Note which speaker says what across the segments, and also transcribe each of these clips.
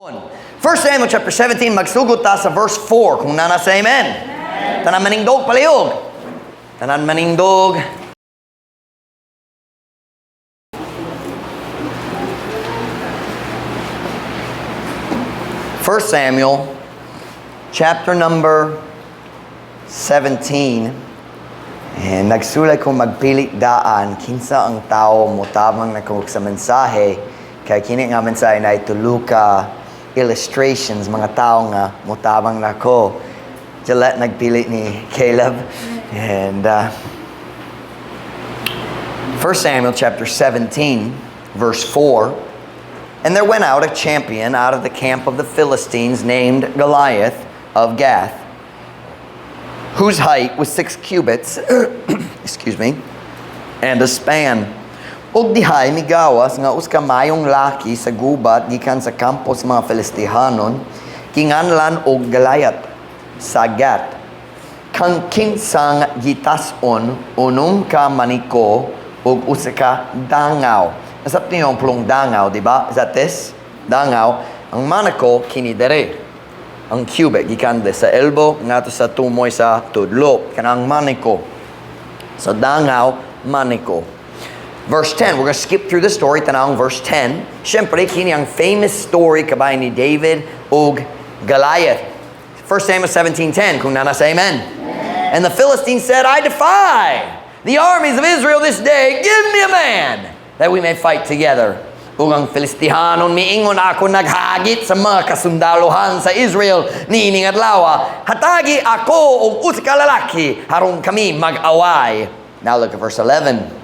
Speaker 1: 1 Samuel chapter 17, magsugot ta sa verse 4. Kung nana sa amen. Tanan maningdog palihog. Tanan maningdog. First Samuel chapter number 17. And nagsulay kong magpilit daan kinsa ang tao mutabang na kung sa mensahe kay kini nga mensahe na ituluka illustrations mga tao nga mutabang na ko. Gillette nagpilit ni Caleb. And 1 Samuel chapter 17 verse 4. And there went out a champion out of the camp of the Philistines named Goliath of Gath, whose height was 6 cubits, excuse me, and a span. Og dihay migawas nga us kamayong laki sa gubat gikan sa kampo sa mga Filistihanon, kinganlan og Goliath sa Gath. Kang kinsang gitason unong ka maniko og usa ka dangaw. Nasab niyo ang pulong dangaw, di ba? Is that this? Dangaw. Ang maniko kini dere. Ang cubit gikan sa elbow ngadto sa tumoy sa tudlo kanang maniko. So dangaw, maniko. Verse 10, we're going to skip through the story. Tanawang verse 10. Siyempre, kini ang famous story kabay ni David og Goliath. 1 Samuel 17:10, kung nana sa amen. And the Philistines said, I defy the armies of Israel this day. Give me a man that we may fight together. Ug ang Filistihanon miingon ako naghagit sa mga kasundalohan sa Israel niining adlaw. Hatagi ako og usa ka lalaki harong kami mag-away. Now look at verse 11.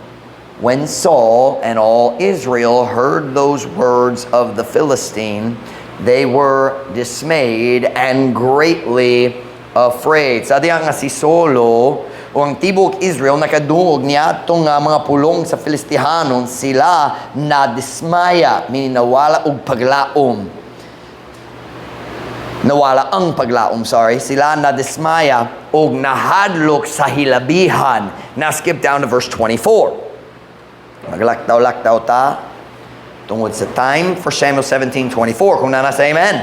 Speaker 1: When Saul and all Israel heard those words of the Philistine, they were dismayed and greatly afraid. Sa diya nga si Solo o ang tibok Israel nakadungog niya itong mga pulong sa Filistihanon, sila nadismaya, meaning nawala og paglaom. Nawala ang paglaom, Sila nadismaya og nahadlok sa hilabihan. Now skip down to verse 24. Maglaktaw-laktaw ta tungod sa time. 1 Samuel 17:24. Kung nana sa amen.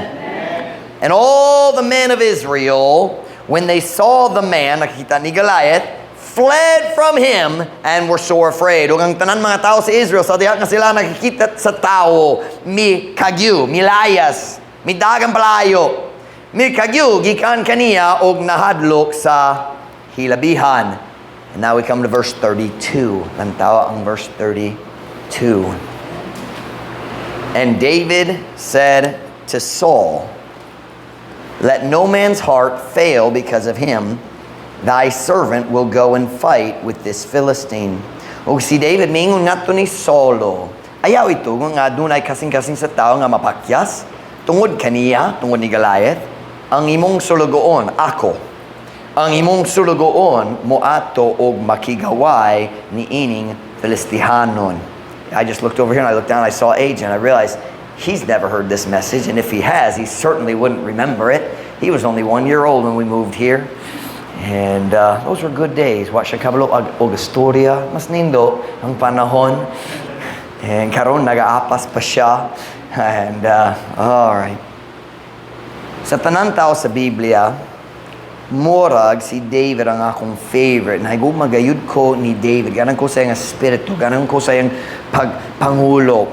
Speaker 1: And all the men of Israel, when they saw the man, nakikita ni Goliath, fled from him and were sore afraid. Ug ang tanan mga tao sa Israel, sa diha nga sila nakikita sa tao, mi kagyu, milayas, mi dagang palayo, mi kagyu, gikan kaniya og nahadlok sa hilabihan. And now we come to verse 32. Lantawa ang verse 32. And David said to Saul, let no man's heart fail because of him. Thy servant will go and fight with this Philistine. O si David mingon ngadto ni Saulo, ayaw ito nga dunay kasing-kasing sa tao nga mapakyas tungod kaniya, tungod ni Goliath, ang imong sulugoon ako. Ang imong sulugoon moato og makigaway ni ining Filistihanon. I just looked over here and I looked down and I saw age and I realized he's never heard this message, and if he has, he certainly wouldn't remember it. He was only 1 year old when we moved here. And those were good days. Wa siya kabalo og istorya, mas nindo ang panahon. And karon nagaapas pa siya. And all right. Sa tanan tao sa Biblia, morag si David ang akong favorite. Nahigumagayud ko ni David. Ganan ko sa iyang espiritu. Ganan ko sa iyang pagpangulo.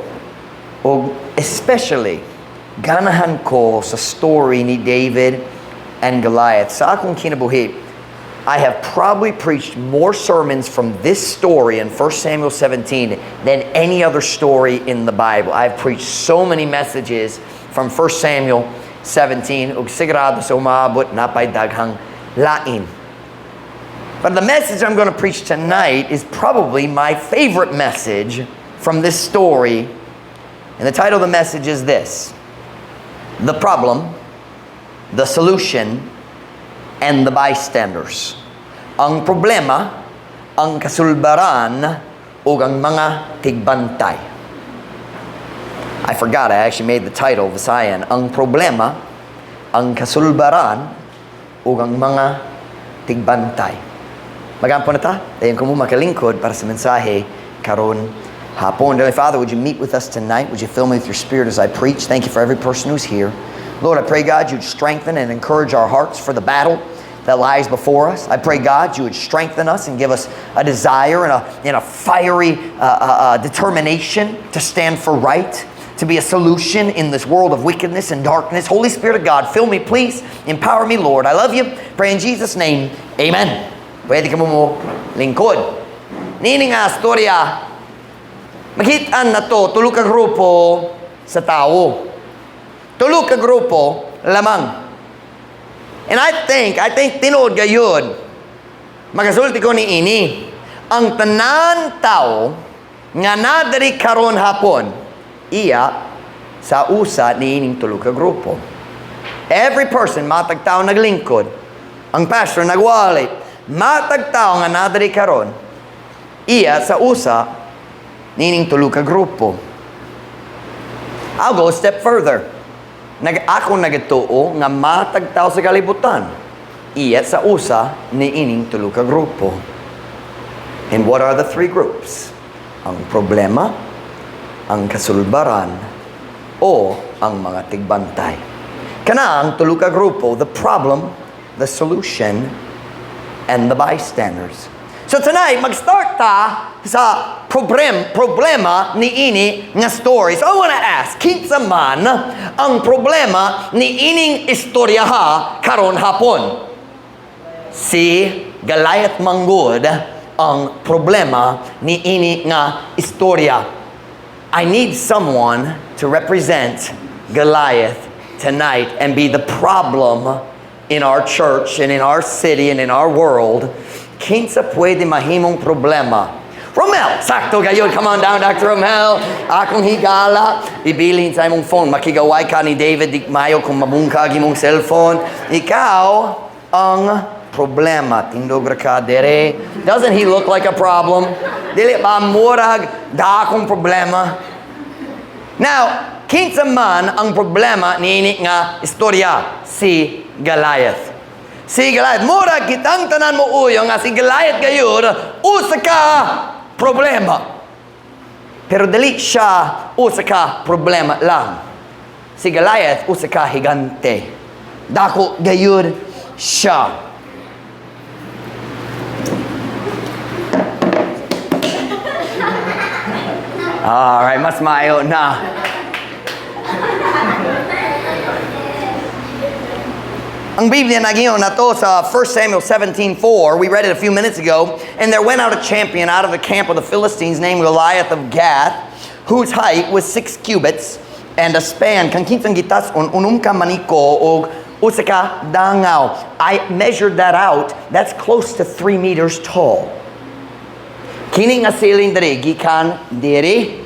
Speaker 1: O especially, ganahan ko sa story ni David and Goliath. Sa akong kinabuhi, I have probably preached more sermons from this story in 1 Samuel 17 than any other story in the Bible. I've preached so many messages from 1 Samuel 17, ug sigurado sa umabot na pa'y daghang lain. But the message I'm going to preach tonight is probably my favorite message from this story. And the title of the message is this: The Problem, the Solution, and the Bystanders. Ang problema, ang kasulbaran, ug ang mga tigbantay. I forgot, I actually made the title of the Visayan. Ang problema, ang kasulbaran, ug ang mga tigbantay. Magampo na ta? Dayon ko mo makalingkod para sa mensahe karon hapon. Dear Father, would you meet with us tonight? Would you fill me with your Spirit as I preach? Thank you for every person who's here. Lord, I pray, God, you'd strengthen and encourage our hearts for the battle that lies before us. I pray, God, you would strengthen us and give us a desire and a fiery determination to stand for right, to be a solution in this world of wickedness and darkness. Holy Spirit of God, fill me, please. Empower me, Lord. I love you. Pray in Jesus' name. Amen. Pwede ka mo lingkod. Nini nga storya, makitaan na to, tulog ka grupo sa tao. Tulog ka grupo lamang. And I think tinood gayud, magasulti ko ni ini, ang tanan tao nga nadari karon hapon, iya sa usa ni ining tulog ka grupo. Every person, matag tao naglingkod, ang pastor nagwali, matag tao nga nadari karon, iya sa usa ni ining tulog ka grupo. I'll go a step further. Ako nagituo nga matagtaw sa kalibutan. Iya sa usa ni ining tulo ka grupo. And what are the three groups? Ang problema, ang kasulbaran, o ang mga tigbantay. Kana ang tulo ka grupo, the problem, the solution, and the bystanders. So tonight, mag-start ta sa problema ni ini nga story. So I want to ask, kinsa man ang problema ni ining istorya ha karon hapon? Si Goliath manggod ang problema ni ini nga istorya. I need someone to represent Goliath tonight and be the problem in our church and in our city and in our world. Kinsa pwede mahimong problema? Romel, sakto gayon. Come on down, Dr. Romel. Akong higala. Ibilin sa imong phone. Makigaway ka ni David Dikmayo kung mabungkag imong cellphone. Ikaw ang problema. Tindog ra ka dere. Doesn't he look like a problem? Dili ba murag da akong problema? Now, kinsa man ang problema niini nga istorya? Si Goliath. Si Goliath, mura kitang tanan mo uyo nga si Goliath gayon, usa ka problema. Pero dali siya usa ka problema lang. Si Goliath usa ka higante. Dako gayon siya. Alright, mas maayo na. Ang Biblia nagiyon na to sa 1 Samuel 17:4. We read it a few minutes ago. And there went out a champion out of the camp of the Philistines named Goliath of Gath, whose height was 6 cubits and a span. Kang kintang gitas unum ka maniko og usa ka dangaw. I measured that out. That's close to 3 meters tall. Kini nga ceiling diri gikan diri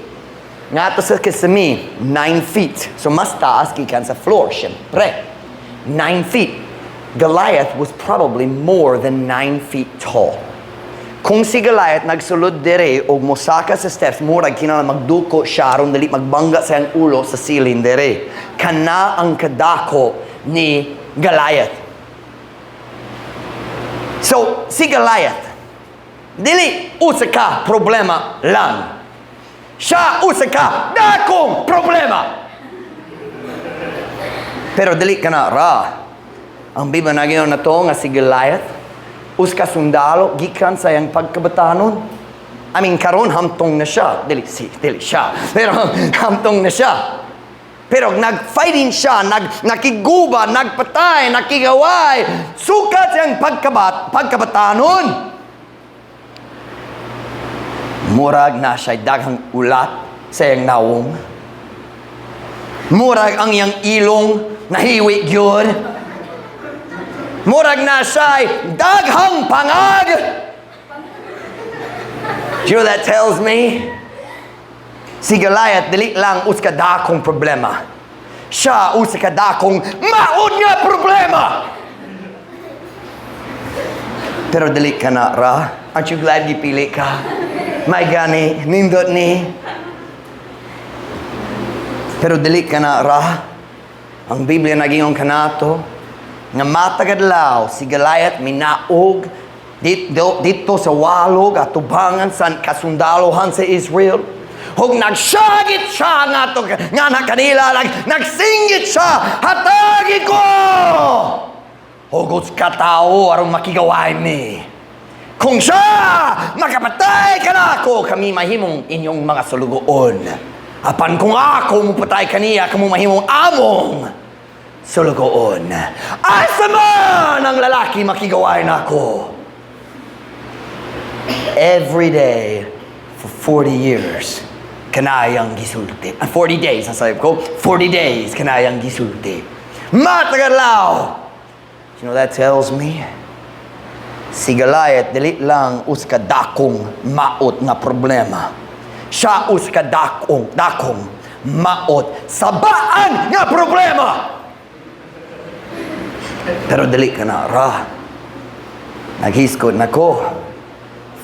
Speaker 1: nga to sa kasami 9 feet. So mas taas gikan sa floor syempre. 9 feet. Goliath was probably more than 9 feet tall. Kung si Goliath nagsulod dire o mosaka sa steps, murag kinala magduko siya aron dali magbangga sa ang ulo sa ceiling dire. Kana ang kadako ni Goliath. So, si Goliath, dili usa ka problema lang. Siya usa ka dakong problema. Pero dili ka na ra. Ang Biblia nagiyon na to nga si Goliath, uska sundalo, gikan sa iyang pagkabatanon. I mean, karon hamtong na siya. Dili siya. Pero hamtong na siya. Pero nag-fighting siya, nakiguba, nagpatay, nakigaway. Sukat siyang pagkabatanon. Murag na siya'y daghang ulat sa iyang nawong. Murag ang iyang ilong nahiwi gyud. Murag na siya'y daghang pangag. You know what that tells me? Si Goliath, dili lang usa ka dakong problema. Siya usa ka dakong maud nga problema. Pero dili ka na ra. Aren't you glad gipili ka? May gani, nindot ni. Pero dili ka na ra. Ang Biblia nagingon kanato nga matagadlaw si Goliath minaog dito sa walog at tubangan sa kasundalohan sa Israel. Hug nagsagit siya nga na kanila, nagsinggit siya, hatagi ko! Hugot ka tao, aron makigaway mi. Kung siya, makapatay ka na ako, kami mahimong inyong mga sulugoon. Apan kung ako mupatay kaniya, kamo mahimong among sulugoon. Asa man ang lalaki makigaway na ako? Every day for 40 years, kanayang gisulti. 40 days, nasayip ko, 40 days, kanayang gisulti. Matagalaw! You know what that tells me? Si Goliath, dili lang uskadakong maot nga problema. Siya uskadakong maot sabaan nga problema. Pero dili ka na ra. Naghiskod na ko.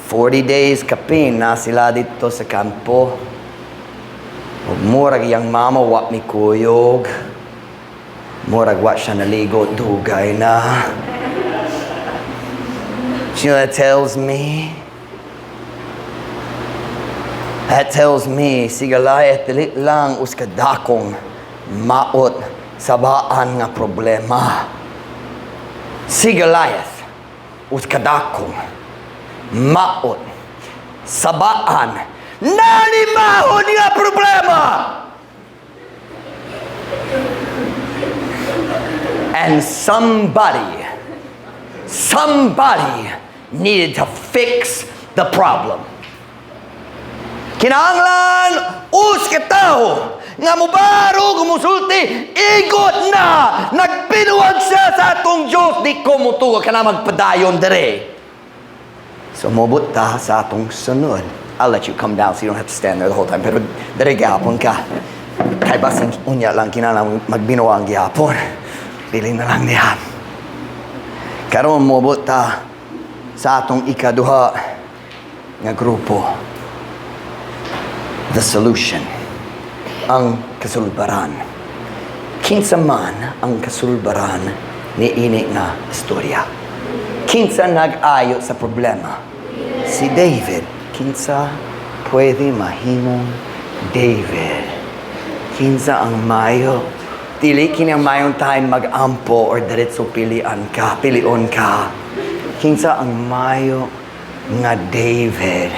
Speaker 1: 40 days kapin na sila dito sa kampo. Ug murag iyang mama wa mi kuyog. Murag wa siya naligo, dugay na. You know that tells me? That tells me si Goliath dili lang uskadakong maot sabaan nga problema. Si Goliath uskadakong maot sabaan nalimahon nga problema. And somebody needed to fix the problem. Kinahanglan uskataw nga mubaro gumusulti igot na nagpinuwag siya sa atong Diyos di ko mutuwa ka na magpadayon dire. So mubot ta sa atong sunod. I'll let you come down so you don't have to stand there the whole time. Pero dire gihapon ka. Kay basing unya lang kinahanglan magbinuwa ang gihapon. Piling na lang diyan. Karon mobot ta sa atong ikaduha nga grupo. The solution. Ang kasulbaran. Kinsa man ang kasulbaran ni ini nga istorya. Kinsa nag-ayo sa problema? Si David. Kinsa pwede mahimong David? Kinsa ang mayo? Dili kini ang mayong time mag-ampo or diretso pilion ka. Kinsa ang mayo nga David?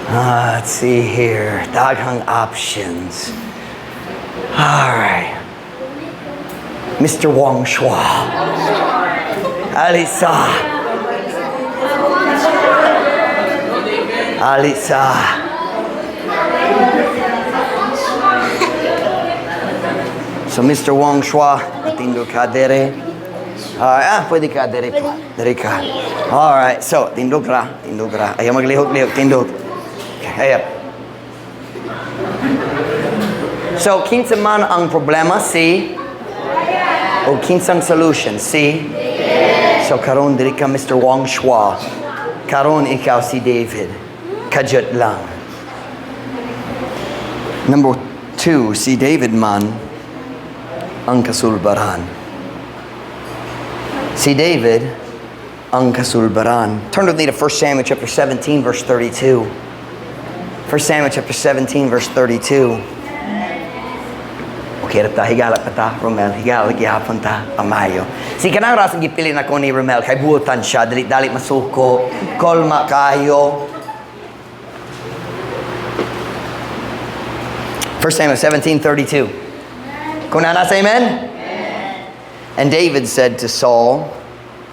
Speaker 1: Let's see here. Daghang options. Alright. Mr. Wang Shua. Alisa. So Mr. Wang Shua, atindo ka dere. Pwede ka dere po. Dere ka. Alright, so tindog ra. Ayaw maglihok-lihok, tindog. Okay, so kinsa man ang problema, si? O kinsang solution, si? So karon diri ka Mr. Wang Shua. Karon ikaw si David. Kajut lang. Number 2, si David man ang kasulbaran. Si David ang kasulbaran. Turn with me to 1 Samuel chapter 17 verse 32. 1 Samuel chapter 17 verse 32. Okay, higala pa ta, Romel. Higala gihapon ta, amayo. Si kanang rasang gipili na ko ni Romel, kay buotan siya, dali masuko, kolma kayo. 1 Samuel 17:32. Kung nasa amen? And David said to Saul,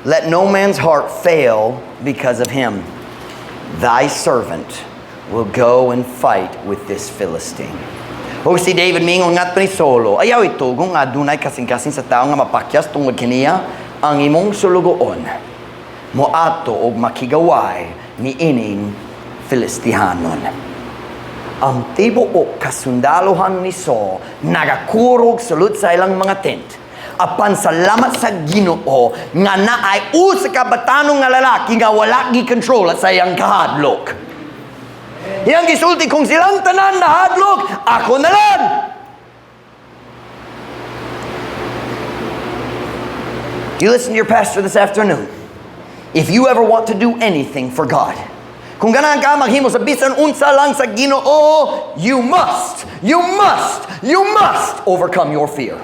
Speaker 1: let no man's heart fail because of him. Thy servant will go and fight with this Philistine. O si David mingon ngat ni Solo, ayaw ito kung adunay kasing-kasing sa tao nga mapakyas tungod kaniya ang imong sulugoon. Moato og makigaway ni ining Filistihanon. Ang tibuok kasundalohan ni Saul nagakurog sulod sa ilang mga tent. Apan salamat sa Ginoo nga naay usa ka batanong nga lalaki nga wala gi-control sa iyang kahadlok. Yang gisulti kung silang tanan na hadlok, ako na lang. You listen to your pastor this afternoon. If you ever want to do anything for God, Kung ganahan ka maghimo sa bisan unsa lang sa Ginoo, you must overcome your fear.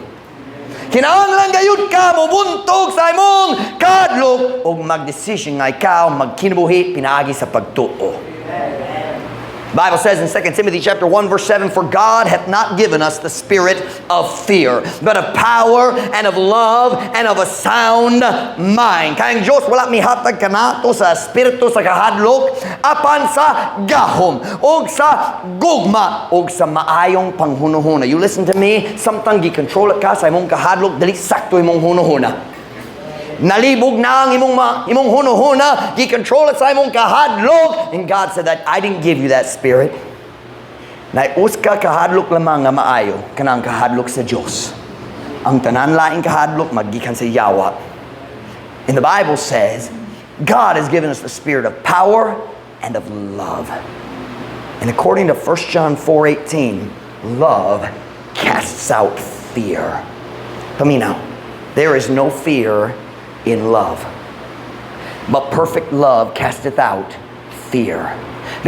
Speaker 1: Kinahanglan gayud ka mobuntog sa imong kahadlok ug magdesisyon nga ikaw magkinabuhi pinaagi sa pagtuo. Bible says in 2 Timothy chapter 1 verse 7, for God hath not given us the spirit of fear, but of power and of love and of a sound mind. Kayang Diyos wala mihatag kanato sa espiritu sa kahadlok apan sa gahom og sa gugma og sa maayong panghunuhuna. You listen to me, samtang gi-control ka sa imong kahadlok dili sakto imong hunuhuna. Nalibog na ang imong hunuhuna, gi-control it sa imong kahadlok, and God said that I didn't give you that spirit. Naius ka kahadlok lamang nga maayo, kanang kahadlok sa Dios. Ang tanan laing kahadlok maggikan sa yawa. And the Bible says, God has given us the spirit of power and of love. And according to 1 John 4:18, love casts out fear. Paminaw, there is no fear in love, but perfect love casteth out fear,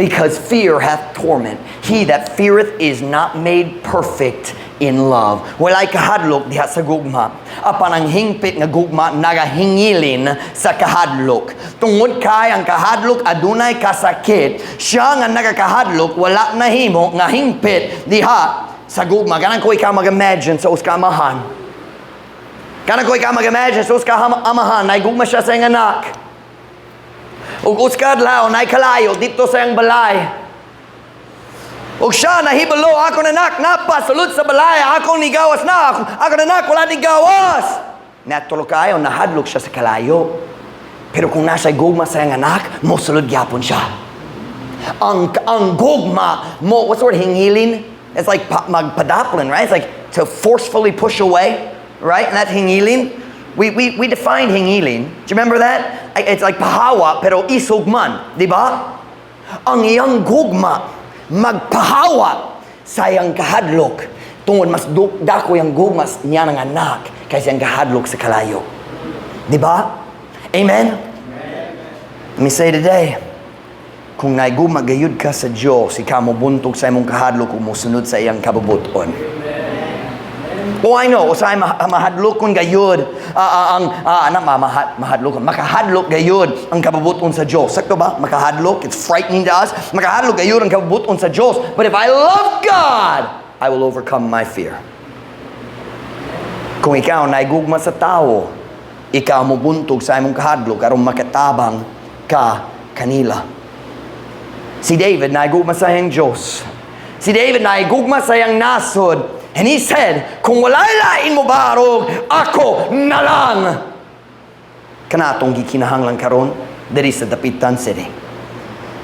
Speaker 1: because fear hath torment. He that feareth is not made perfect in love. Walay kahadlok diha sa gugma, apan ang hingpit nga gugma nagahingilin sa kahadlok. Tungod kay ang kahadlok adunay kasakit, siya nga nagakahadlok wala nahimo nga hingpit diha sa gugma. Ganang ko ikaw mag-imagine sa uskamahan. Kana ko ikaw mag-imagine, sus ka amahan, naigugma siya sa iyang anak. Ug uskad lao, naikalayo, dito sa iyang balay. Ug siya, nahibalo, ako nanak, napa, sulod sa balay, akong nigawas na, ako nanak, wala nigawas. Natulo kayo, nahadlok siya sa kalayo. Pero kung nasa gugma sa iyang anak, mo sulod gyapon siya. Ang gugma mo, what's the word, hingilin? It's like magpadaplin, right? It's like to forcefully push away. Right? And that's hingilin. We defined hingilin. Do you remember that? It's like pahawa, pero isugman. Di ba? Ang iyang gugma, magpahawa sa iyang kahadlok. Tungod mas dako yung gugma niya ng anak kaysa iyang kahadlok sa kalayo. Di ba? Amen? Let me say today, kung naigugma gayud ka sa Diyos, ikaw mo buntog sa imong kahadlok kung musunod sa iyang kabubuton. Oh, I know. Usay mahadlokon gayud makahadlok gayud ang kabubuton sa Diyos. Sakto ba? Makahadlok. It's frightening to us. Makahadlok gayud ang kabubuton sa Diyos. But if I love God, I will overcome my fear. Kung ikaw naigugma sa tao, ikaw mo buntog sa imong kahadlok aron makatabang ka kanila. Si David naigugma sa iyang Diyos. Si David naigugma sa iyang nasod. And he said, kung walay lain mo barog, ako na lang. Kanatong gikinahanglan karon diri sa Dapitan City.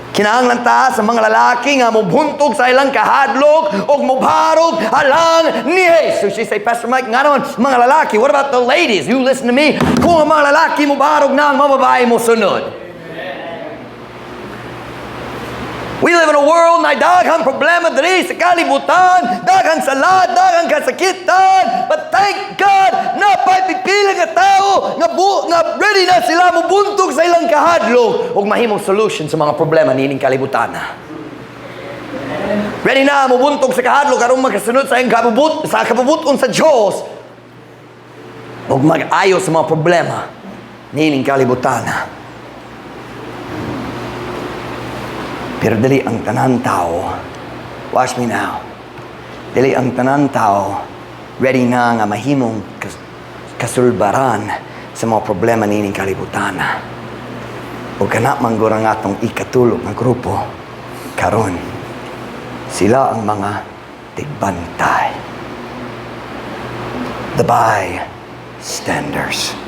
Speaker 1: Kinahanglan ta sa mga lalaki nga mobuntog sa ilang kahadlok og mobarog alang ni Jesus. She say, Pastor Mike, nga naman, mga lalaki, what about the ladies? You listen to me. Kung ang mga lalaki mobarog na, ang mga babae mo sunod. We live in a world na daghang problema diri sa kalibutan, daghang salad, daghang kasakitan. But thank God, napay pipila nga tao nga ready na sila mobuntog sa ilang kahadlok ug mahimong solution sa mga problema nining kalibutan. Ready na mobuntog sa kahadlok aron makasunod sa iyang kabubuton sa Dios ug mag-ayo sa mga problema nining kalibutan. Pero dili ang tanan tao, watch me now, dili ang tanan tao ready na nga mahimong kasulbaran sa mga problema nining kalibutan. O kana manggura nga atong ikatulog ng grupo, karon sila ang mga tigbantay. The bystanders.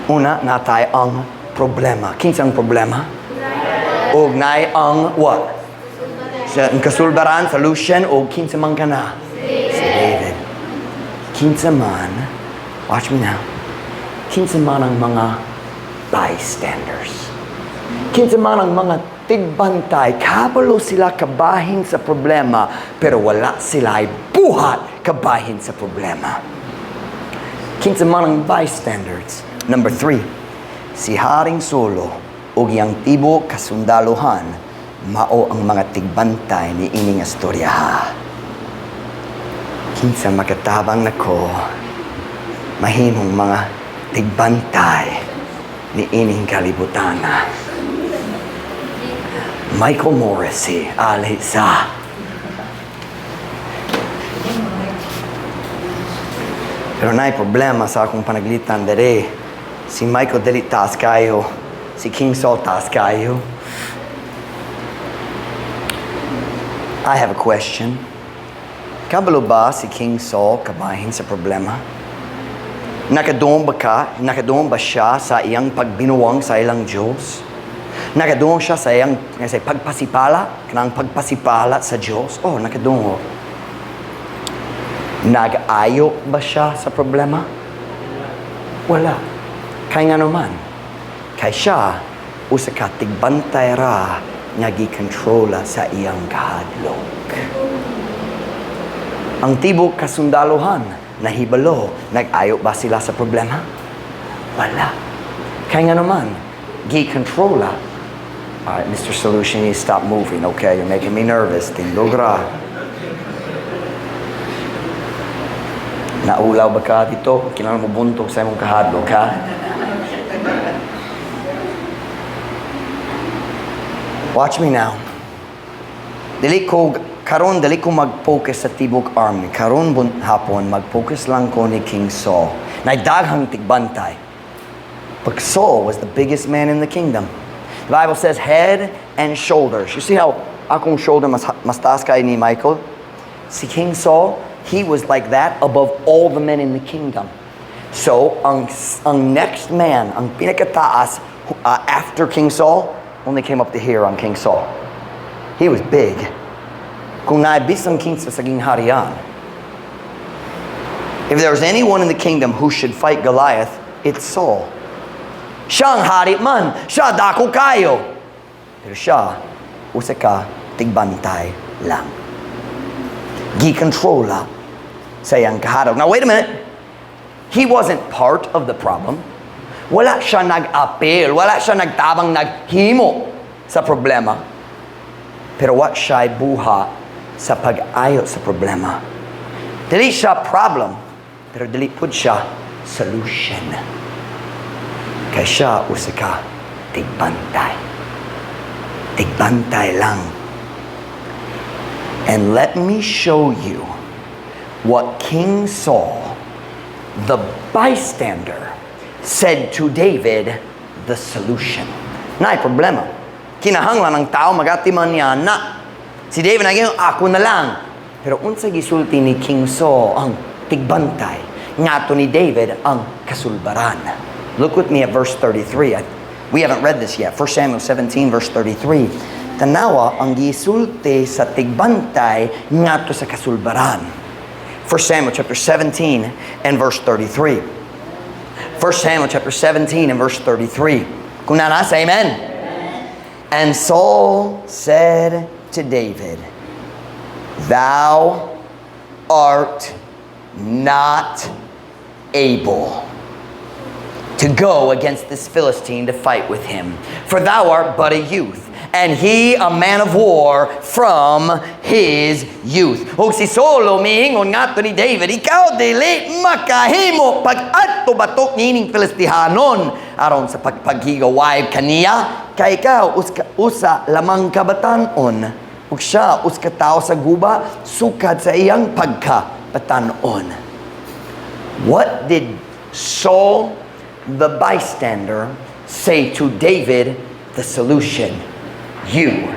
Speaker 1: Una, natay ang problema. Kinsa ang problema? Og nay ang what? Ang kasulbaran, solution, o kinsa man ka na? Si David. Kinsa man, watch me now, kinsa man ang mga bystanders. Kinsa man ang mga tigbantay, kabalo sila kabahin sa problema, pero wala sila ay buhat kabahin sa problema. Kinsa man ang bystanders. Number 3, si Haring Solo o giyang tibo kasundaluhan mao ang mga tigbantay ni ining astorya ha. Kinsa makatabang nako, mahimong mga tigbantay ni ining kalibutan. Michael Morrissey, alisa. Pero na'y problema sa akong panaglitan dere. Si Michael dili taas kayo. Si King Saul taas kayo. I have a question. Kabalo ba si King Saul kabahin sa problema? Nakadoon ba siya sa iyang pagbinuwang sa ilang Diyos? Nakadoon siya sa iyang pagpasipala sa Diyos? Oh, nakadoon. Nag-ayo ba siya sa problema? Wala. Kaya nga naman, kaya siya, usa ka tigbantay ra nga gikontrola sa iyang kahadlok. Ang tibok kasundaluhan, nahibalo, nag-ayo ba sila sa problema? Wala. Kaya nga naman, gikontrola. Alright, Mr. Solution, you stop moving, okay? You're making me nervous. Tindogra. Naulaw ba ka dito? Kailangan mo buntog sa imong kahadlok, ha? Watch me now. Dili ko mag-focus sa Tibok Army. Karon hapon, mag-focus lang ko ni King Saul. Nagdaghang tigbantay. But Saul was the biggest man in the kingdom. The Bible says head and shoulders. You see how akong shoulder mas taas kay ni Michael? Si King Saul, he was like that above all the men in the kingdom. So, ang next man, ang pinakataas after King Saul, only came up to here on King Saul. He was big. Kung naibis ang king sa saging harian, if there was anyone in the kingdom who should fight Goliath, it's Saul. Siya ang hari man. Siya dako kayo. Pero siya, usa ka tigbantay lang. Gikontrola sa iyang kahadlok. Now, wait a minute. He wasn't part of the problem. Wala siya nag-appeal. Wala siya nagtabang naghimo sa problema. Pero what siya buha sa pag-ayo sa problema. Dili siya problem, pero dili pud siya solution. Kaya siya usa ka tigbantay. Tigbantay lang. And let me show you what King Saul, the bystander, said to David, the solution. Naay problema. Kinahanglan ng tao magatiman niya na. Si David naging ako na lang. Pero unsa gisulti ni King Saul ang tigbantay. Ngato ni David ang kasulbaran. Look with me at verse 33. We haven't read this yet. 1 Samuel 17 verse 33. Tanawa ang gisulti sa tigbantay ngato sa kasulbaran. 1 Samuel chapter 17 and verse 33. 1 Samuel chapter 17 and verse 33. Kung nanasa, amen? And Saul said to David, Thou art not able to go against this Philistine to fight with him, for thou art but a youth, and he a man of war from his youth. O si Saul miingon ngato ni David, ikaw dili makahimo pag-adto batok nining Filistihanon aron sa pagpaghigawaib kaniya, kay ikaw usa lamang kabatanon, ug siya uska tao sa guba sukad sa iyang pagkabatanon. What did Saul the bystander say to David, the solution? You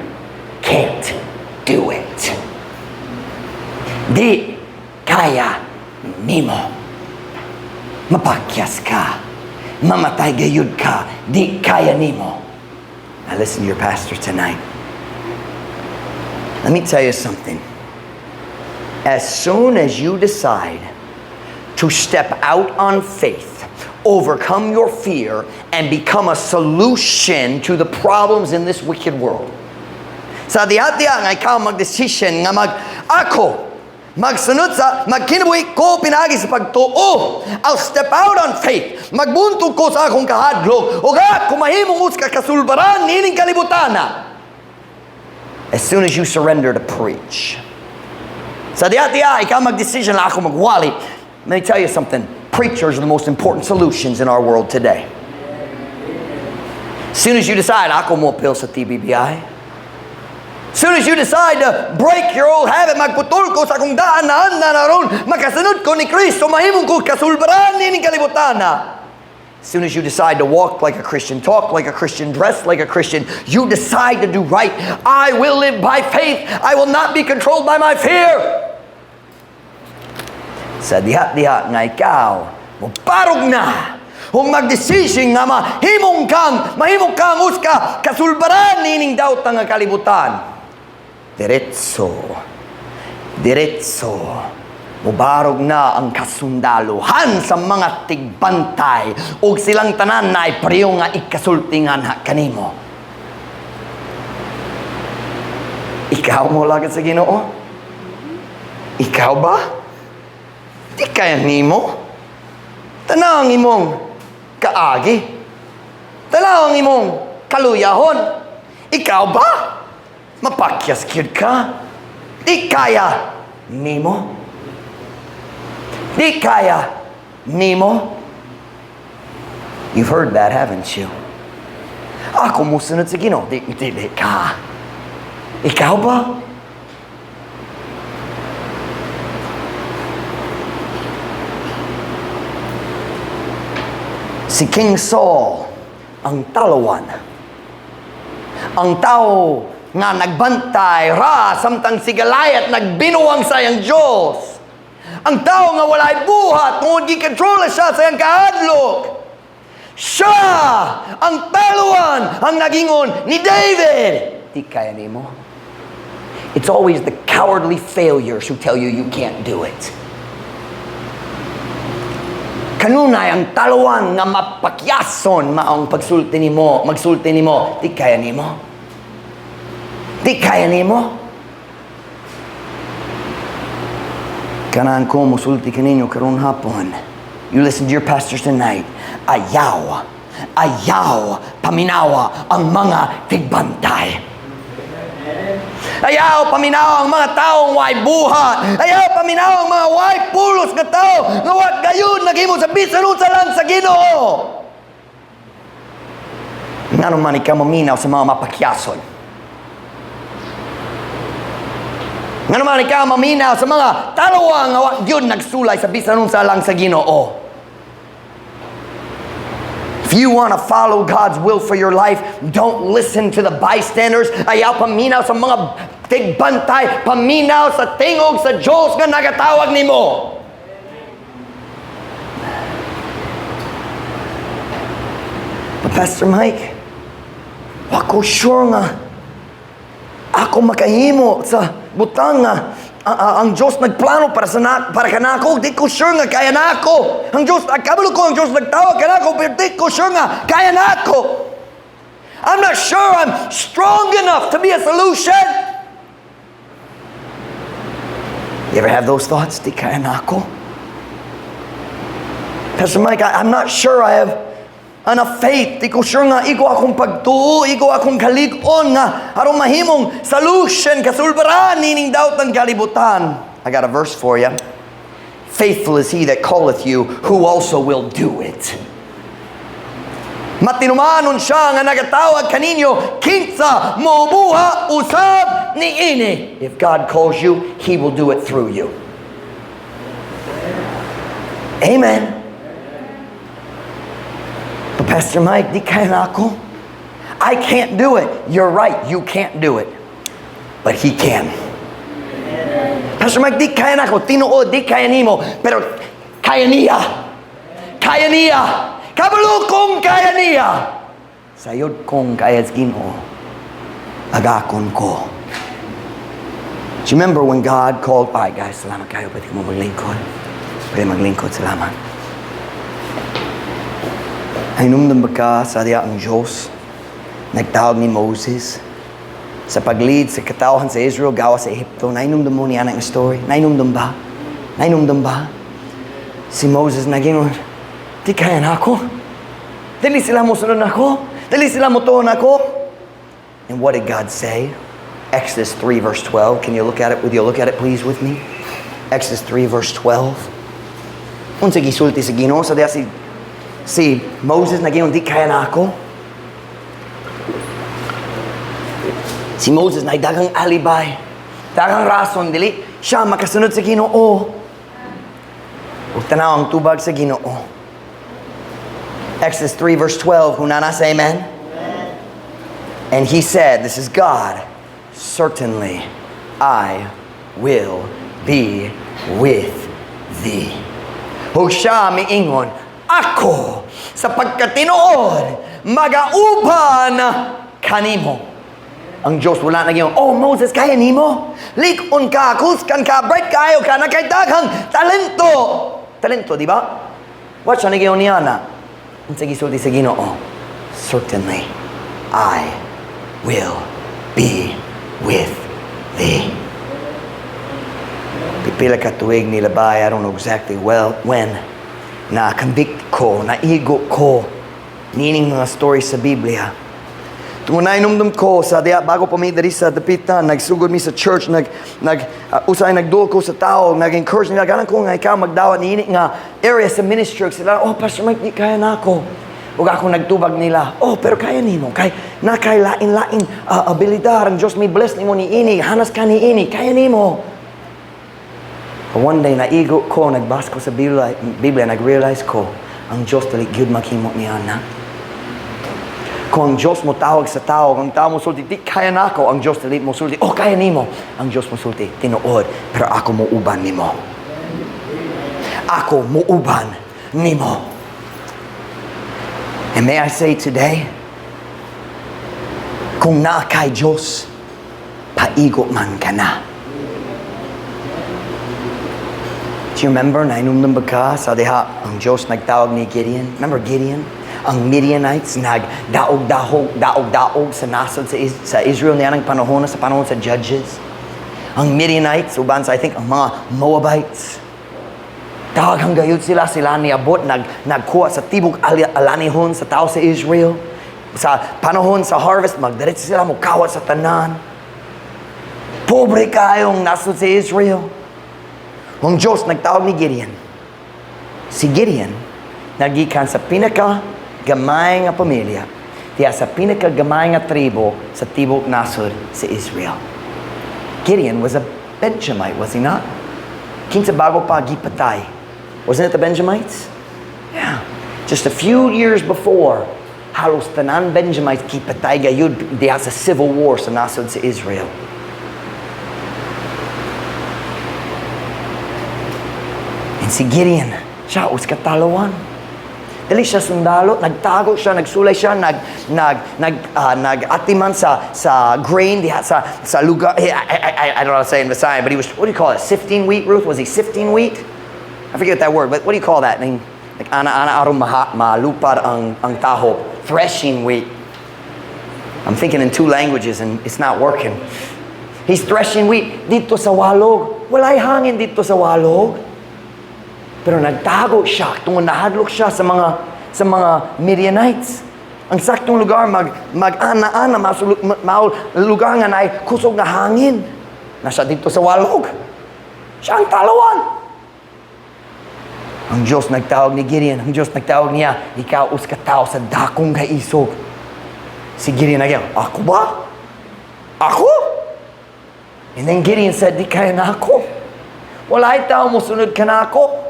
Speaker 1: can't do it. Di kaya nimo. Mapakyas ka. Mamatay gayud ka. Di kaya nimo. Now listen to your pastor tonight. Let me tell you something. As soon as you decide to step out on faith, overcome your fear, and become a solution to the problems in this wicked world. Sa diha-diha nga ikaw mag-decision nga magsunod sa magkinabuhi ko pinagi sa pagtuo. I'll step out on faith. Magbuntog ko sa akong kahadlok. O ga, kumahimong us ka kasulbaran nining kalibutana. As soon as you surrender to preach. Sa diya, ikaw mag-decision na ako magwali. Let me tell you something. Preachers are the most important solutions in our world today. As soon as you decide, ako mo appeal sa TBBI. As soon as you decide to break your old habit, magputol ko sa akong daan na naroon, makasunod ko ni Kristo, mahimong ko kasulbaran ni kalibutan na. As soon as you decide to walk like a Christian, talk like a Christian, dress like a Christian, you decide to do right. I will live by faith. I will not be controlled by my fear. Sa diha-diha nga ikaw, magparog na. Kung mag-decision nga mahimong kang uska, kasulbaran nining daw nga kalibutan. Diretso. Mubarog na ang kasundaluhan sa mga tigbantay ug silang tanan na ay pareho nga ikasultingan ha kanimo. Ikaw mo lagad sa Ginoo? Ikaw ba? Di kaya nimo? Tanaw ang imong kaagi. Tanaw ang imong kaluyahon. Ikaw ba? Mapakyas kyud ka? Di kaya nimo? Di kaya nimo? You've heard that, haven't you? Ako musunod sa Ginoo. Di ka. Ikaw ba? Si King Saul, ang talawan. Ang tao nga nagbantay ra samtang si Goliath nagbinuwang sa iyang Diyos. Ang tao nga walay buhat tungod gikontrola siya sa iyang kahadlok. Siya ang talawan ang nagingon ni David. Di kaya nimo? It's always the cowardly failures who tell you you can't do it. Kanunay ang talawan nga mapakyason maong magsulti nimo. Di kaya nimo? Di kaya nimo? Kanaan ko musulti kaninyo karon hapon. You listen to your pastors tonight. Ayaw, paminawa ang mga tigbantay. Ayaw paminaw ang mga taong way buhat. Ayaw paminaw ang mga way pulos nga tao nga wag gayon naghimo sa bisan unsa lang sa Ginoo. Ngano man ikaw maminaw sa mga mapakyason. Ngano man ikaw maminaw sa mga talawang nga wag gyud nagsulay sa bisan unsa lang sa Ginoo. If you want to follow God's will for your life, don't listen to the bystanders. Ayaw paminaw sa mga tigbantay, paminaw sa tingog sa Diyos nga nagatawag nimo. But Pastor Mike, wako sure nga ako makahimo sa butang nga ang Diyos nagplano para kanako. Di ko sure nga kaya na ako. Ang Diyos, kabalo ko ang Diyos nagtawag kanako, pero di ko sure nga kaya na ako. I'm not sure I'm strong enough to be a solution. You ever have those thoughts? Di kaya na ako. Pastor Mike, I'm not sure I have enough faith. Di ko sure nga iko akong pagtuo, iko akong kalig-on nga aron mahimong solution kasulbaran nining daot ng kalibutan. I got a verse for you. Faithful is he that calleth you, who also will do it. Matinumanon siya nga nagatawag kaninyo, kinsa mobuha usab niini. If God calls you, He will do it through you. Amen. But Pastor Mike, di kaya na ako. I can't do it. You're right, you can't do it. But He can. Pastor Mike, di kaya na ako. Tinuod, di kaya nimo. Pero kaya niya. Kaya niya. Kabalo kong kaya niya. Sayod kong kaya Ginoo. Agakon ko. Do you remember when God called? Alright guys, salamat kayo. Pwede mo maglingkod. Pwede maglingkod, salamat. Hinumdum ba ka sa diya ang Diyos? Nagtawag ni Moses sa pag-lead sa katawhan sa Israel gawa sa Ehipto. Nainumdum mo niya ng story? Nainumdum ba? Nainumdum ba? Si Moses naging, di kaya na ako. Dali sila mo sunod na ako. Dali sila mo tuon ako. And what did God say? Exodus 3 verse 12. Can you look at it? Would you look at it please with me? Exodus 3 verse 12. Unsa gisulti sa Ginoo sa diha si Moses naging di kaya na ako. Si Moses na dagang alibay, dagang rason dili siya makasunod sa Ginoo. Ug tanaw ang tubag sa Ginoo. Exodus 3 verse 12. Hunana say amen. And he said, this is God, certainly I will be with thee. Ug siya miingon, ako sapagkat tinuod magauban kanimo. Ang Diyos wala na giyon, oh Moses, kaya nimo? Likon ka, kuskan ka, bright kayo ka, nakaidaghang talento. Talento, di ba? What siya na giyon niya na? Ang sagisulti sa Ginoo, certainly I will be with thee. Pipila ka tuig nilabay, I don't know exactly when, na convict ko, naigo ko, nining mga stories sa Biblia. Tunay numdum ko sa diya bago pa mi diri sa dapitan, nagsugod mi sa church, usay nagduol ko sa tao, nag-encourage nila ganan ko nga ikaw magdawat niini nga area sa ministry sila. Oh Pastor Mike, di kaya nako. Ug ako nagtubag nila. Oh pero kaya nimo kay nakay lain-lain abilidad ang Dios may bless nimo niini, hanas ka niini, kaya nimo. One day naigo ko, nagbasa ko sa Biblia, nag-realize ko ang Dios dili gyud maghimo niya na. Kung ang Diyos mo tawag sa tao, kung ang tao mo sulti, di kaya na ako, ang Diyos dili mo sulti, oh kaya nimo. Ang Diyos mo sulti, tinuod, pero ako mo uban nimo. Ako mo uban nimo. And may I say today, kung naa kay Diyos, paigo man ka na. Do you remember, nainumdum ba ka sa diha, ang Diyos nagtawag ni Gideon? Remember Gideon? Ang Midianites nagdaog-daog sa nasod sa Israel niya ng panahon sa panahon sa Judges. Ang Midianites, uban sa I think ang mga Moabites, daghang gayud sila niabot, nagkuha sa tibok alanihon sa tao sa Israel. Sa panahon sa harvest, magdiretso sila mukawat sa tanan. Pobre kayong nasod sa Israel. Ang Diyos nagtawag ni Gideon. Si Gideon, nagikan sa gamay nga pamilya, diya sa pinakagamay nga tribo sa tibok nasod sa Israel. Gideon was a Benjamite, was he not? Kinsa bago pa gipatay. Wasn't it the Benjamites? Yeah. Just a few years before, halos tanan Benjamites gipatay gayud diya sa civil war sa nasod sa Israel. And si Gideon, siya katalawan. Dili siya sundalo, nagtago siya, nagsulay siya, nag-atiman sa grain diha sa lugar. I don't know how to say it in Visayas, but he was, what do you call it? Sifting wheat, Ruth? Was he sifting wheat? I forget that word, but what do you call that? Like ana aron malupad ang taho, threshing wheat. I'm thinking in two languages and it's not working. He's threshing wheat dito sa walog. Walay hangin dito sa walog. Pero nagtago siya, tungod nahadlok siya sa mga Midianites. Ang saktong lugar, mag-ana-ana, lugar nga na ay kusog na hangin. Nasa dito sa walog. Siya ang talawan. Ang Diyos nagtawag ni Gideon, ang Diyos nagtawag niya, ikaw us katao sa dakong kaisog. Si Gideon nagyan, ako ba? Ako? And then Gideon said, di kaya na ako. Walay tao mo sunod ka na ako.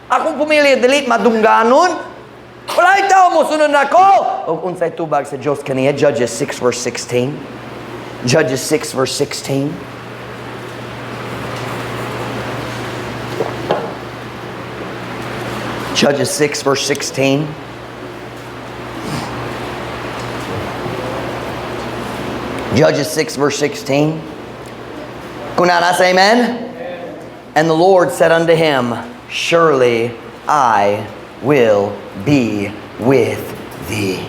Speaker 1: Akong pumili, dalit madungganon. Walay tao mo sunod na ako. O unsay tubag sa Diyos kaniya, Judges 6 verse 16. Judges 6 verse 16. Judges 6 verse 16. Judges 6 verse 16. Kung nasa amen? And the Lord said unto him, surely I will be with thee.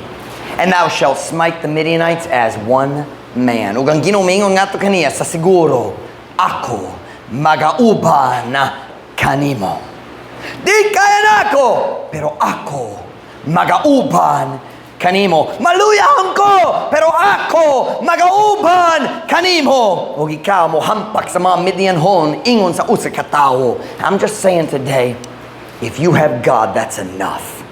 Speaker 1: And thou shalt smite the Midianites as one man. Ug ang ginumingon nga to kaniya sa siguro, ako magauban kanimo. Di kaya na ako, pero ako magauban kanimo. Maluyahon ko, pero ako magauban kanimo. O ikaw mo hampak sa mga Midianhon, ingon sa usa ka tawo. I'm just saying today, if you have God, that's enough.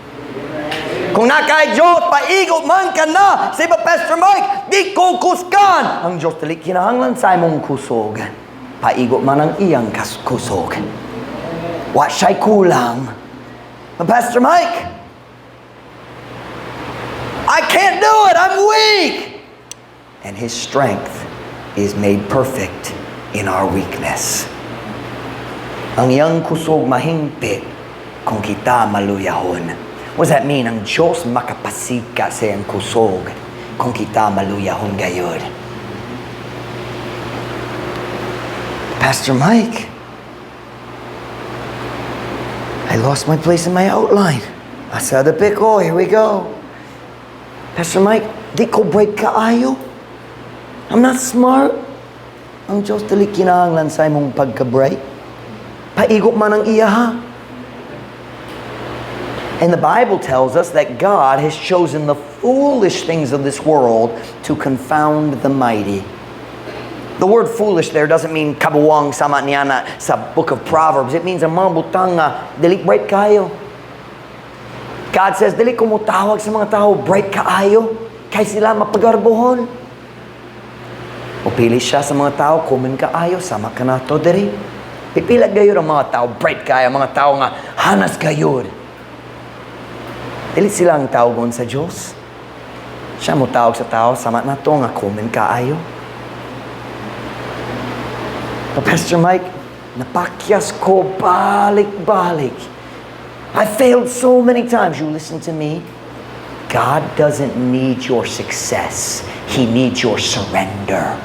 Speaker 1: Kung nakay Diyos, paigo man ka na. Sa iba, Pastor Mike, di ko kuskan. Ang Diyos, dali kinahanglan sa imong kusog. Paigo man ang iyang kusog. Wa siya'y kulang. But Pastor Mike, I can't do it. I'm weak. And His strength is made perfect in our weakness. Ang iyang kusog mahingpit kung kita maluyahon. What does that mean? Ang Diyos makapasika sa iyang kusog kung kita maluyahon gayod. Pastor Mike, I lost my place in my outline. Asa the pico, here we go. Pastor Mike, di ko break kaayo. I'm not smart. Ang Diyos dali kinahanglan sa imong pagka-break. Paigo man ang iya ha. And the Bible tells us that God has chosen the foolish things of this world to confound the mighty. The word foolish there doesn't mean kabuwang sama niya na sa book of Proverbs. It means ang mga butang nga, dili bright kayo. God says, dili ko mo tawag sa mga tao, bright kaayo, kay sila mapagarbuhon. O pili siya sa mga tao, common kaayo, sama ka na to diri. Pipilag gayod ang mga tao, bright kayo, mga tao nga, hanas gayod. Dili sila ang tawgon sa Diyos. Siya mo tawag sa tao, sama na to nga common kaayo. But Pastor Mike, napakyas ko balik-balik. I failed so many times. You listen to me. God doesn't need your success. He needs your surrender.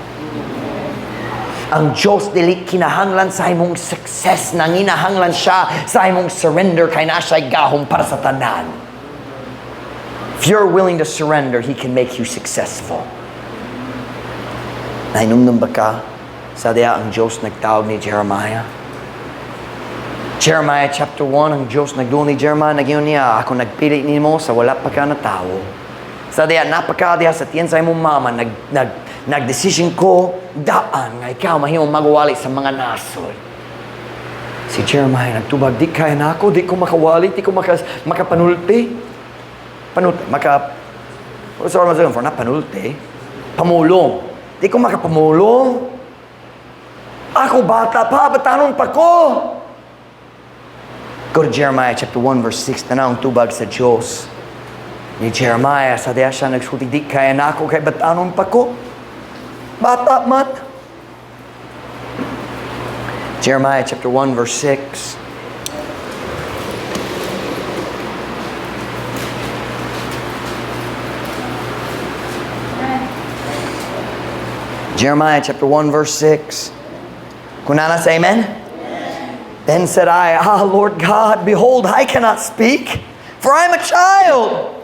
Speaker 1: Ang Diyos dili kinahanglan sa imong success, nanginahanglan siya sa imong surrender kay na siya'y gahom para sa tanan. If you're willing to surrender, He can make you successful. Nainumdum ba ka? Sa diya ang Diyos nagtawag ni Jeremiah. Jeremiah chapter 1, ang Diyos nagdoon ni Jeremiah, nagyon niya, ako nagpili nimo sa wala pa ka na tao. Sa diya, napaka diya sa tiyan sa imong mama, nagdesisyon ko, daan nga ikaw mahimong magwali sa mga nasod. Si Jeremiah nagtubag, di kaya na ako, di ko makawali, di ko makapanulti. What's the word for? Not panulti. Pamulong. Di ko makapamulong. Ako bata pa, batanon pa ko. Go to Jeremiah chapter 1 verse 6. Tanaw ang tubag sa Diyos. Ni Jeremiah, sa diya siya nagsulti, di kaya na ako, kay batanon pa ko. Bata man. Jeremiah chapter 1 verse 6. Jeremiah chapter 1 verse 6. Kunana say amen? Then said I, Lord God, behold, I cannot speak, for I am a child.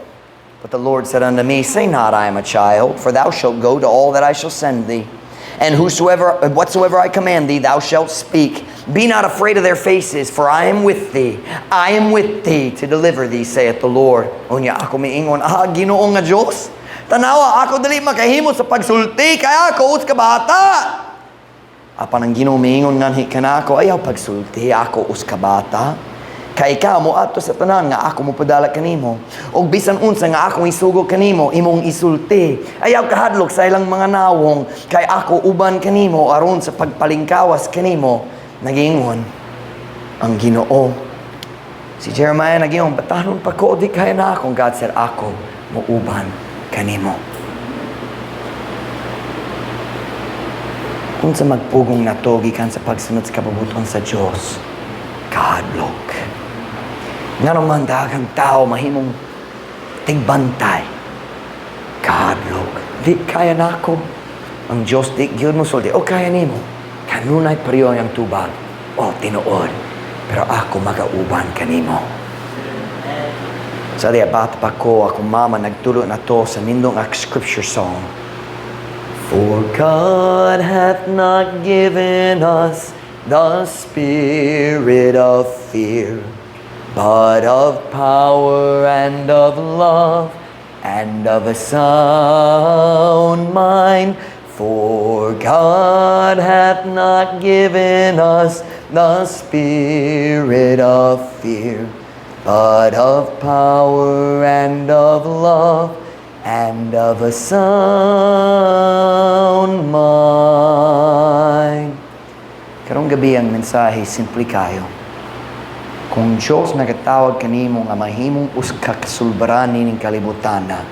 Speaker 1: But the Lord said unto me, say not, I am a child, for thou shalt go to all that I shall send thee. And whatsoever I command thee, thou shalt speak. Be not afraid of their faces, for I am with thee. I am with thee to deliver thee, saith the Lord. Unya ako miingon, Ginoo nga Diyos. Tanawa, ako dali makahimo sa pagsulti, kaya ako us kabata. Apan ang Ginoo miingon nganhi kanako, ayaw pagsulti, ako us kabata. Kay ikaw mo ato sa tanan nga ako mo padala kanimo. Og bisan unsa nga akong isugod kanimo, imong isulti. Ayaw kahadlok sa ilang mga nawong, kay ako uban kanimo aron sa pagpalingkawas kanimo. Nagingon ang Ginoo. Si Jeremiah nagingon, batanon pa ko, di kaya na akong. God said, ako mo uban kanimo. Kung sa magpugong natogi kan sa pagsunod sa kababuton sa Diyos, kahadlok. Nga naman daghang tao mahimong tigbantay. Kahadlok. Di kaya na ako. Ang Diyos di gyud mo sulti. O kaya nimo. Kanunay pariyo ang tubag. O tinuod. Pero ako magauban kanimo. Sa diya bata pa ko, akong mama nagturo na to sa nindong scripture song. For God hath not given us the spirit of fear, but of power and of love and of a sound mind. For God hath not given us the spirit of fear, but of power and of love and of a sound mind. Karong gabi ang mensahe, simple kayo. Kung Diyos nagatawag kanimo nga mahimong kasulbaran ning kalibutan na,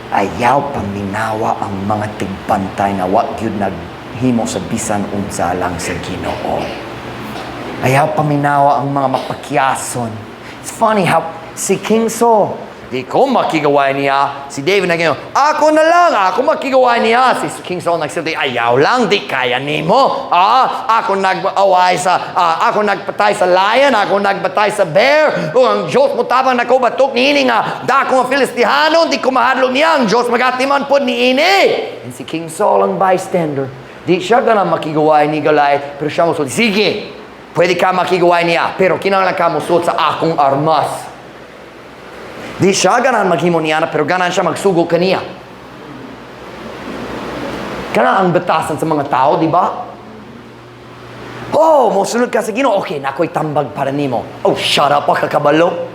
Speaker 1: ayaw paminawa ang mga tigbantay na wag gyud naghimo sa bisan unsa lang sa Ginoo. Ayaw paminawa ang mga mapakyason. It's funny how si King Saul, di ko makigaway niya. Si David naging, ako na lang, ako makigaway niya. Si King Saul nagsilbi, ayaw lang, di kaya nimo. Ako nagpatay sa lion, ako nagpatay sa bear. Kung ang Diyos mo tabang nako batok niini nga, dako ang Filistihano, di ko mahadlong niya. Ang Diyos magatiman po niini. And si King Saul ang bystander. Di siya ganang makigaway ni Goliath, pero siya musul, sige, pwede ka makigaway niya, pero kinahanglan ka musuot sa akong armas. Di siya ganan maghimo niya na, pero ganan siya magsugo kaniya. Kana ang batasan sa mga tao, di ba? Oh, musunod ka sa Ginoo. Okay, nako'y tambag para nimo. Oh, shut up, kakabalo.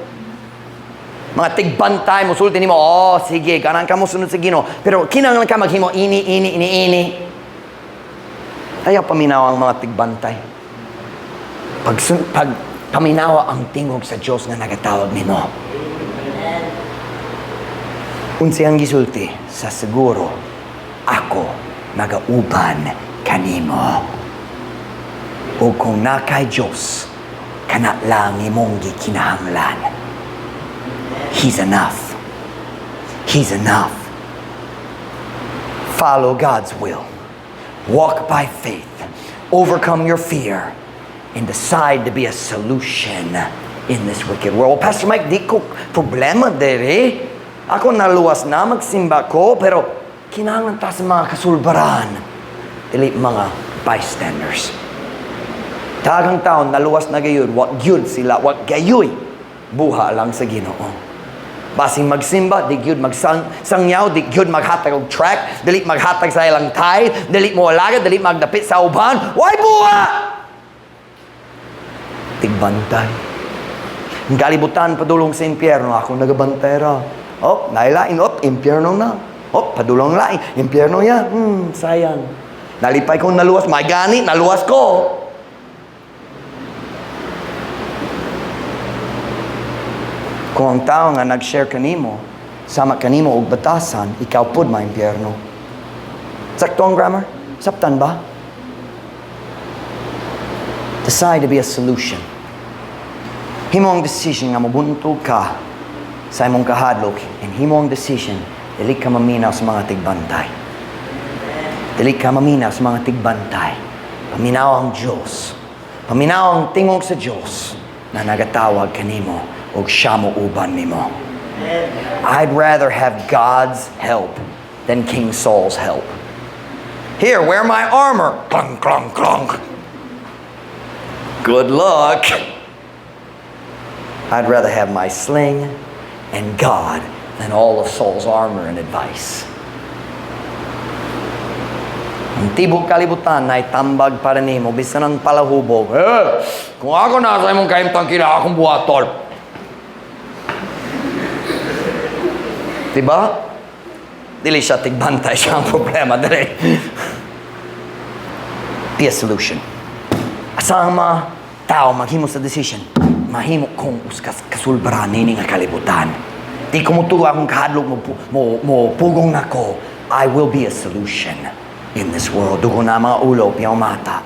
Speaker 1: Mga tigbantay, musulti nimo. Oh, sige, ganan ka musunod sa Ginoo. Pero kinahanglan ka maghimo, ini. Ayaw paminawa ang mga tigbantay. Pag paminawa ang tingog sa Diyos na nagatawag nimo. Unsi ang gisulti, sa siguro, ako nagauban kanimo. O kung nakay Diyos, kana lang imong gikinahanglan. He's enough. He's enough. Follow God's will. Walk by faith. Overcome your fear. And decide to be a solution in this wicked world. Well, Pastor Mike, di ko problema dere. Ako naluwas na, magsimba ko, pero kinahanglan ta sa mga kasulbaran. Dili mga bystanders. Tagang taon, naluwas na gayon, wag yun sila, wag gayoy. Buha lang sa Ginoo. Basing magsimba, di gyud magsangyaw, di gyud maghatag og track, dili maghatag sa ilang tithe, dili mo alaga, dili magdapit sa uban. Why buha? Tigbantay. Ang kalibutan padulong sa impyerno, ako nagabantay ra. Oh, nailain, impyerno na. Oh, padulong lain, impyerno yan. Sayang. Nalipay kong naluwas, may gani, naluwas ko. Kung ang tao nga nag-share kanimo, sama kanimo og batasan, ikaw pod may impyerno. Sakto ang grammar? Saptan ba? Decide to be a solution. Himo ang decision nga mabuntog ka sa imong kahadlok, and himo ang decision, dili ka maminaw sa mga tigbantay. Dili ka maminaw sa mga tigbantay. Paminaw ang Diyos. Paminaw ang tingog sa Diyos na nagatawag kanimo og siya mo uban nimo. I'd rather have God's help than King Saul's help. Here, wear my armor. Clunk, clunk, clunk. Good luck. I'd rather have my sling and God than all of Saul's armor and advice. Ang tibok kalibutan na itambag para nimo, bisan ang palahubog. Kung ako nasa imong kaimtang kila akong buhatol. Diba? Dili siya tigbantay siya ang problema. Dili. Be a solution. Asang mga tao maghimo sa decision, mahimo kong kasulbaran nini nga kalibutan. Di ko mutuwa akong kahadlok mo pugong nako. I will be a solution in this world. Dugo na mga ulo, piyaw mata.